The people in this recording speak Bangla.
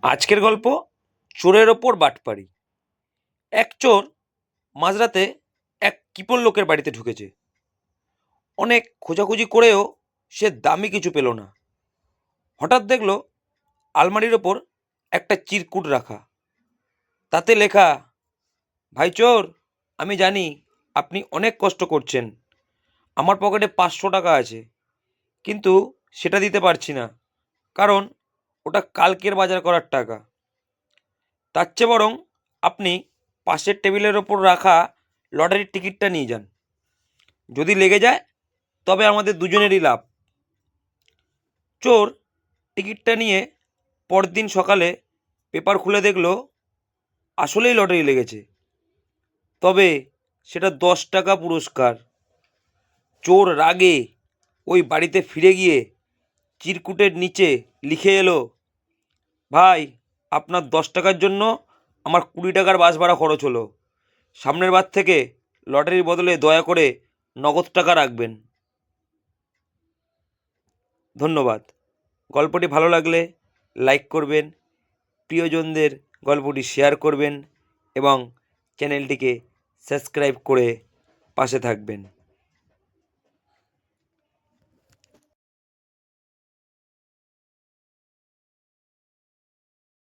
আজকের গল্প চোরের ওপর বাটপাড়ি। এক চোর মাঝরাতে এক কৃপণ লোকের বাড়িতে ঢুকেছে। অনেক খোঁজাখুঁজি করেও সে দামি কিছু পেল না। হঠাৎ দেখলো আলমারির ওপর একটা চিরকুট রাখা, তাতে লেখা, ভাই চোর, আমি জানি আপনি অনেক কষ্ট করছেন। আমার পকেটে 500 টাকা আছে, কিন্তু সেটা দিতে পারছি না, কারণ ওটা কালকের বাজার করার টাকা। তার চেয়ে বরং আপনি পাশের টেবিলের ওপর রাখা লটারির টিকিটটা নিয়ে যান। যদি লেগে যায় তবে আমাদের দুজনেরই লাভ। চোর টিকিটটা নিয়ে পরদিন সকালে পেপার খুলে দেখলো আসলেই লটারি লেগেছে, তবে সেটা 10 টাকা পুরস্কার। চোর রাগে ওই বাড়িতে ফিরে গিয়ে চিরকুটের নিচে লিখে এলো, ভাই, আপনার 10 টাকার জন্য আমার 20 টাকার বাস ভাড়া খরচ হলো। সামনের বার থেকে লটারির বদলে দয়া করে নগদ টাকা রাখবেন। ধন্যবাদ। গল্পটি ভালো লাগলে লাইক করবেন, প্রিয়জনদের গল্পটি শেয়ার করবেন এবং চ্যানেলটিকে সাবস্ক্রাইব করে পাশে থাকবেন।